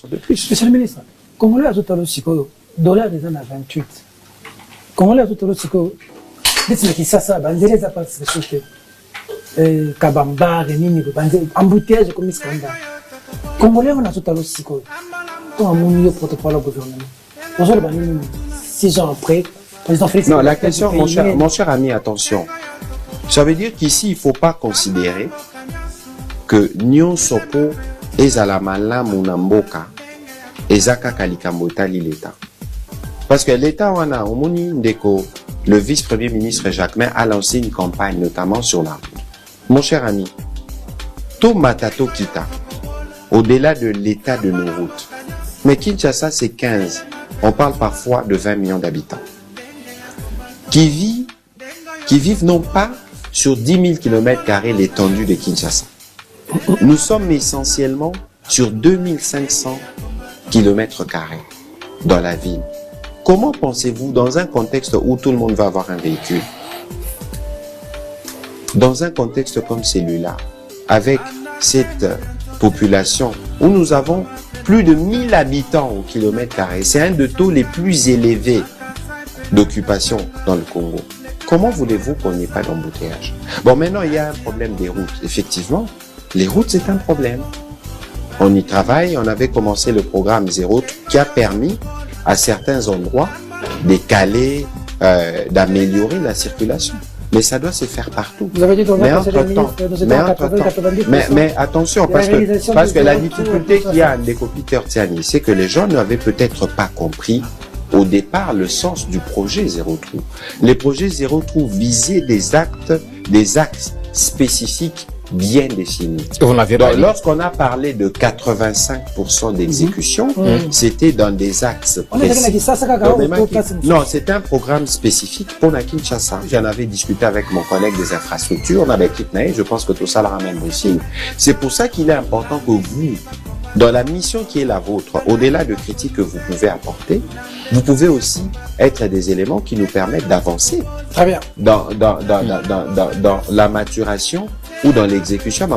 de plus. Monsieur le ministre, Congolais à tout à l'heure, dollar des années 28. Congolais à tout à l'heure, dites-moi qui ça, banzé les apparts de société. Kabamba, Renini, embouteillage comme scandale. Congolais, on a tout à l'heure, on a mon protocole au gouvernement. Aujourd'hui, 6 ans après, non, la question, mon cher ami, attention. Ça veut dire qu'ici, il ne faut pas considérer que Nyon Soko ezalamala munamboka ezaka kalikambotali l'État. Parce que l'État, on a ndeko, le vice-premier ministre Jacquemin a lancé une campagne, notamment sur la route. Mon cher ami, to matato kita, au-delà de l'état de nos routes. Mais Kinshasa, c'est 15. On parle parfois de 20 millions d'habitants. Qui vivent non pas sur 10 000 km² l'étendue de Kinshasa. Nous sommes essentiellement sur 2500 km² dans la ville. Comment pensez-vous, dans un contexte où tout le monde va avoir un véhicule, dans un contexte comme celui-là, avec cette population où nous avons plus de 1000 habitants au km², c'est un des taux les plus élevés d'occupation dans le Congo. Comment voulez-vous qu'on n'ait pas d'embouteillage? Bon, maintenant, il y a un problème des routes. Effectivement, les routes, c'est un problème. On y travaille. On avait commencé le programme Zéro qui a permis à certains endroits d'écaler, d'améliorer la circulation. Mais ça doit se faire partout. Vous avez dit mais attention, parce que la difficulté qu'il y a des copiteurs Tiani, c'est que les gens n'avaient peut-être pas compris au départ le sens du projet Zéro Trou. Les projets Zéro Trou visaient des axes spécifiques bien définis. Lorsqu'on a parlé de 85% d'exécution, c'était dans des axes précis. Non, c'est un programme spécifique pour la Kinshasa. J'en avais discuté avec mon collègue des infrastructures, on avait quitté, je pense que tout ça le ramène aussi. C'est pour ça qu'il est important que vous, dans la mission qui est la vôtre, au-delà de critiques que vous pouvez apporter, vous pouvez aussi être des éléments qui nous permettent d'avancer. Très bien. Dans la maturation ou dans l'exécution,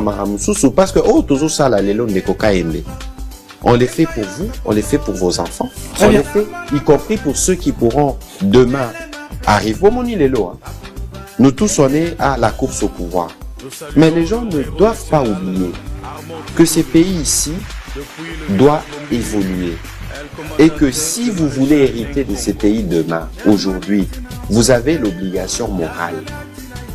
parce que, toujours ça, on les fait pour vous, on les fait pour vos enfants, on les fait, y compris pour ceux qui pourront demain arriver. Nous tous, on est à la course au pouvoir. Mais les gens ne doivent pas oublier que ces pays ici doivent évoluer. Et que si vous voulez hériter de ces pays demain, aujourd'hui, vous avez l'obligation morale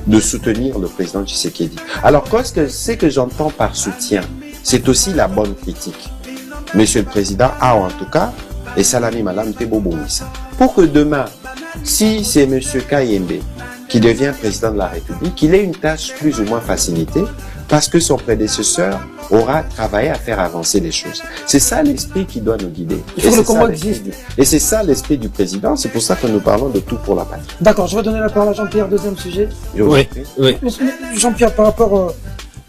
de soutenir le président Tshisekedi. Alors, ce que j'entends par soutien, c'est aussi la bonne critique. Monsieur le Président en tout cas, et Salami Malam Tebobomissa. Pour que demain, si c'est Monsieur Kayembe qui devient président de la République, qu'il ait une tâche plus ou moins facilitée, parce que son prédécesseur aura travaillé à faire avancer les choses. C'est ça l'esprit qui doit nous guider. Et c'est ça l'esprit du président. C'est pour ça que nous parlons de tout pour la patrie. D'accord, je vais donner la parole à Jean-Pierre, deuxième sujet. Oui. Jean-Pierre, par rapport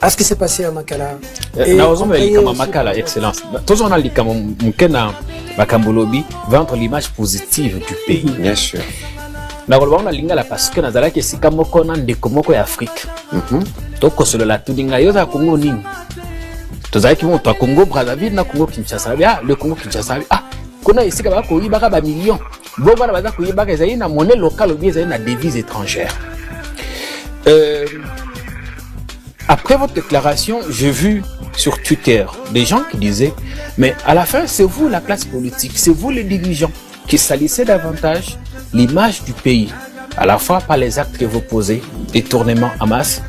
à ce qui s'est passé à Makala. Excellence. Tous on a dit vendre l'image positive du pays. Bien sûr. Nakolobanga lingala parce que nazalaki esika moko na ndeko moko ya Afrique. Tokosolola tudinga yoza Congo nini. Tozalaki mo to Congo Brazzaville na Congo Kinshasa. Le Congo Kinshasa. Kuna esika ba ko yibaka ba millions. Bo bana baza ko yibaka ezali na monnaie locale ou bien ezali na devise étrangère. Après votre déclaration, j'ai vu sur Twitter des gens qui disaient mais à la fin c'est vous la classe politique, c'est vous les dirigeants qui salissaient davantage l'image du pays, à la fois par les actes que vous posez, détournements en masse,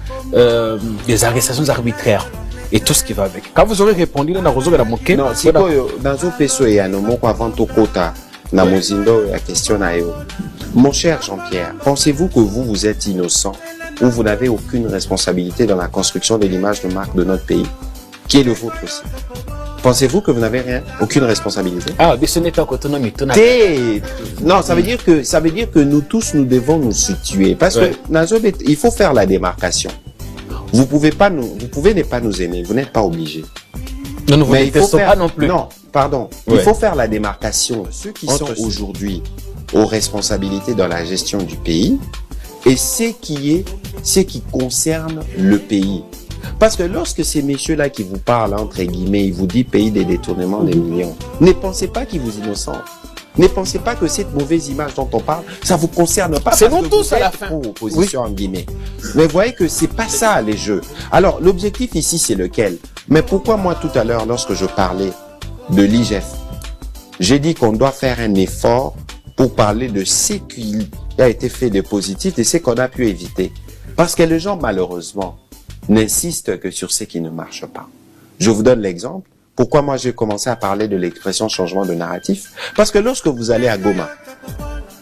des arrestations arbitraires et tout ce qui va avec. Quand vous aurez répondu, non, c'est quoi dans un peso et un mot avant tout quota, na mozindo la question à eux. Mon cher Jean-Pierre, pensez-vous que vous êtes innocent ou vous n'avez aucune responsabilité dans la construction de l'image de marque de notre pays, qui est le vôtre aussi? Pensez-vous que vous n'avez rien, aucune responsabilité? Mais ce n'est pas autonomie. Non, ça veut dire que nous tous, nous devons nous situer. Parce que, il faut faire la démarcation. Vous pouvez ne pas nous aimer, vous n'êtes pas obligé. Non, nous vous détestons pas non plus. Non, pardon. Ouais. Il faut faire la démarcation. Ceux qui sont aujourd'hui aux responsabilités dans la gestion du pays et ce qui concerne le pays. Parce que lorsque ces messieurs-là qui vous parlent, entre guillemets, ils vous disent pays des détournements des millions, ne pensez pas qu'ils vous innocentent. Ne pensez pas que cette mauvaise image dont on parle, ça vous concerne pas. C'est nous tous à la fin. Opposition, en guillemets. Mais vous voyez que c'est pas ça, les jeux. Alors, l'objectif ici, c'est lequel? Mais pourquoi moi, tout à l'heure, lorsque je parlais de l'IGF, j'ai dit qu'on doit faire un effort pour parler de ce qui a été fait de positif et ce qu'on a pu éviter. Parce que les gens, malheureusement, n'insistent que sur ce qui ne marche pas. Je vous donne l'exemple. Pourquoi moi j'ai commencé à parler de l'expression changement de narratif? Parce que lorsque vous allez à Goma,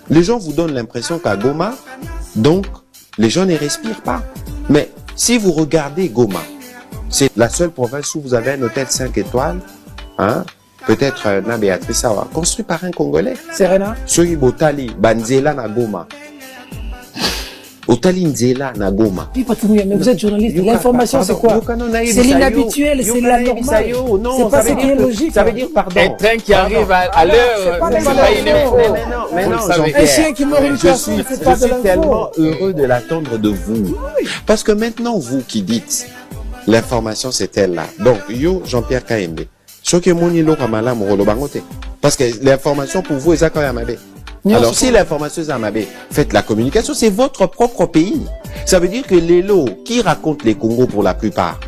les gens vous donnent l'impression qu'à Goma, donc, les gens ne respirent pas. Mais si vous regardez Goma, c'est la seule province où vous avez un hôtel 5 étoiles, hein, peut-être na Béatrice Awa, construit par un Congolais. Serena. Soyi Botali, Banzela na Goma. Otali Nzela na Goma. Puis, mais vous êtes journaliste, l'information c'est quoi? C'est l'inhabituel, c'est la normale. C'est pas ce qui est logique. Ça veut dire, pardon. Un train qui arrive à l'heure, c'est pas une info. Mais non, un chien qui meurt une personne, c'est pas de je suis l'info. tellement heureux de l'attendre de vous. Parce que maintenant, vous qui dites, l'information c'est elle là. Donc, yo, Jean-Pierre Kaembe. Parce que l'information pour vous est ça quand même. Alors, si l'information est amabé, faites la communication, c'est votre propre pays. Ça veut dire que les lots qui racontent les Congos pour la plupart,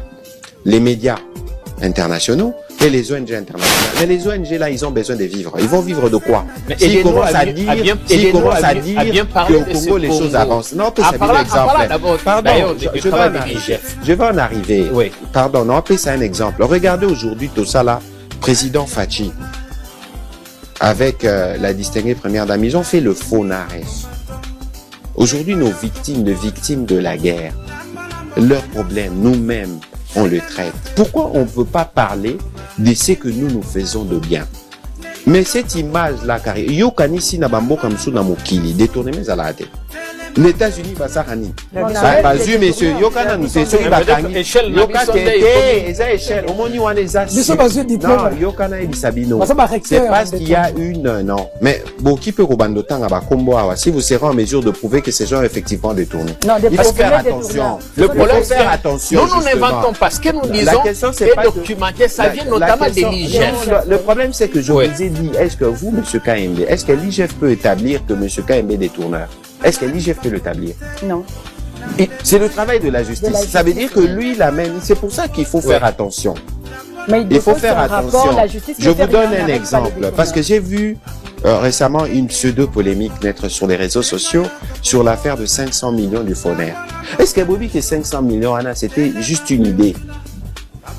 les médias internationaux et les ONG internationales. Mais les ONG là, ils ont besoin de vivre. Ils vont vivre de quoi? S'ils commencent à dire que au Congo, les choses avancent. Non, c'est un exemple. Pardon, je vais en arriver. Oui. Pardon, on appelle ça un exemple. Regardez aujourd'hui tout ça là, président Fachi, avec la distinguée première dame, ils ont fait le faux naref. Aujourd'hui, nos victimes de la guerre, leurs problèmes, nous-mêmes, on le traite. Pourquoi on ne peut pas parler de ce que nous faisons de bien? Mais cette image-là, car yo kanisi na bambo kamsu na mokili, détourné mes alade. Les États-Unis, Basarani. Basu, messieurs, yo kana nous c'est sur Bakani. Yo kate, eza échelle. Au moins, on les a. Non, yo kana ebisabino. C'est parce qu'il y a une, non. Mais bon, qui peut robando tanga ba kombo awa? Si vous serez en mesure de prouver que ces gens effectivement détournés. Il faut faire attention. Le problème, c'est faire attention. Nous n'inventons pas ce que nous disons. Et documenté, ça vient notamment de l'IGF. Le problème, c'est que je vous ai dit, est-ce que vous, M. Kaembe, est-ce que l'IGF peut établir que M. Kaembe est détourneur? Est-ce que l'IGF peut l'établir? Non. C'est le travail de la justice. Ça veut dire que lui, il amène. C'est pour ça qu'il faut faire attention. Mais il faut faire attention. Je vous donne un exemple. Parce que j'ai vu récemment une pseudo-polémique naître sur les réseaux sociaux sur l'affaire de 500 millions du FONER. Est-ce que Bobby, que 500 millions, Anna, c'était juste une idée?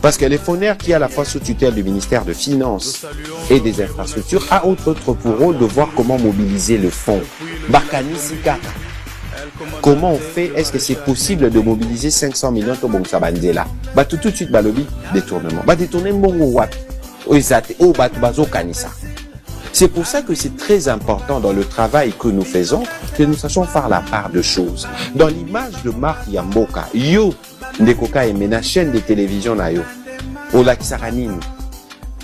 Parce que les FONER, qui est à la fois sous tutelle du ministère de Finances et des Infrastructures, a autre pour rôle de voir comment mobiliser le fonds. Bakani Sika. Comment on fait? Est-ce que c'est possible de mobiliser 500 millions de bon sabandela? Bah tout de suite, balobi, détournement. Bah détourner mon wap. C'est pour ça que c'est très important dans le travail que nous faisons que nous sachions faire la part de choses. Dans l'image de Marc Yamboka, yo, Ndekoka et la chaîne de télévision na yo, Ola Kisara Nini,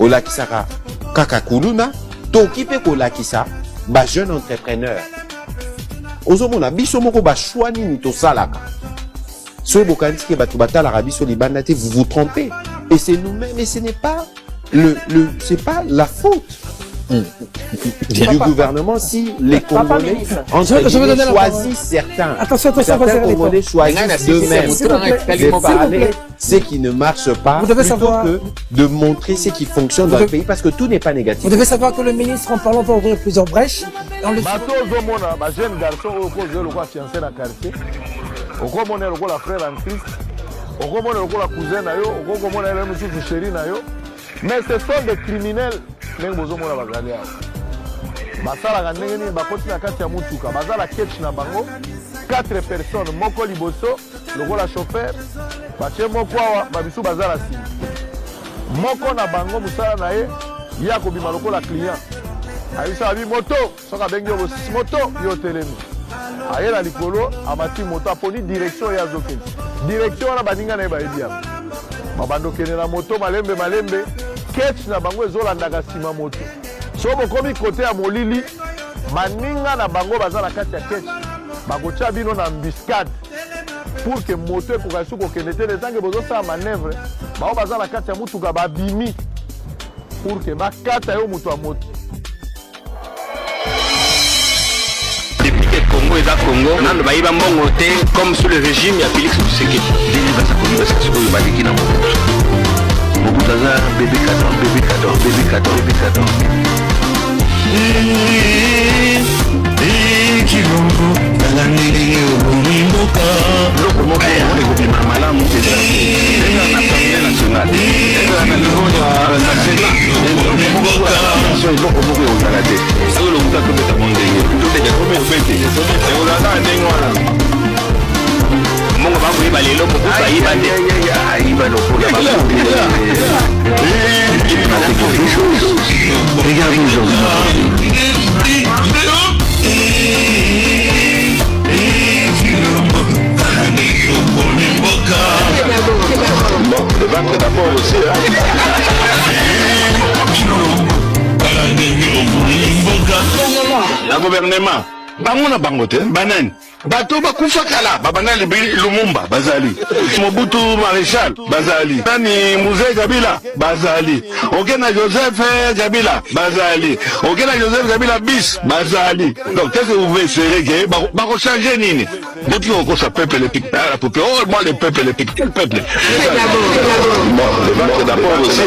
Ola Kisara Kakakuluna, Tokipe Ola Kisa, ba jeune entrepreneur. Ozomona biso moko ba choix nini to salaka. Soy bokanti ke batu batala rabiso libanate, vous vous trompez. Et c'est nous-mêmes, et ce n'est pas c'est pas la faute du gouvernement si les Congolais choisissent certains Congolais choisissent d'eux-mêmes de parler ce qui ne marche pas plutôt que de montrer ce qui fonctionne dans le pays parce que tout n'est pas négatif. Vous devez savoir que le ministre en parlant va ouvrir plusieurs brèches dans le jeune garçon au fiancé dans le quartier au la frère en Christ au la cousine au chéri mais ce sont des criminels ndenge bozomona bazali awa basalaka ndenge nini bakoti na kati ya mutuka bazala ketch na bango 4 personnes moko liboso lokola chauffeur batie moko awa babisu bazala nsima moko na bango mosala na ye ye akobima lokola client ayebisa abi moto soki abengi yo moto yo telemi aye na likolo amati moto aponi direction ye azokende direction wana baninga na ye bayebi yango babandokende na moto malembe ketch na bango ezolandaka nsima moto so bokomi kote ya molili baninga na bango baza na kati ya ketch bakotia bino na embuscade pour que moto ekoka su kokende te le temps que bozosala manœuvre bao baza na kati ya mutuka babimi pour que bakata yo moto ya moto. Depuis que Congo est à Congo, nando bayiba mbongo te comme sous le régime ya Félix Tshisekedi. Dili basa Congo basa sikoyo baliki na Mobutu. Mobutu aza bébé 14. Chilongo, Talangi, Mimboka, Lokomoka, Lekobima malamu teza. Eza na Assemblée nationale. Eza na niveau ya Sénat. Lokomoka ozala te. Sako lokuta tobeta mondenge. Tobeta tobete. Ozala ndenge wana. Mongo bakoyeba lelo Mobutu ayiba te. Ayiba lokola bakoyeba. Regarde aujourd'hui. Bon, le ventre d'abord aussi, la gouvernement, bangona bangote, banane. Bato bakufa kala babana Lumumba bazali Mobutu Maréchal bazali nani Mzee Kabila bazali okena Joseph Kabila bazali okena Joseph Kabila bis bazali. Donc qu'est-ce que vous voulez espérer que bako changer nini depuis on commence à peuple les piques la peuple oh moi le peuple les piques quel peuple bon le ventre d'abord aussi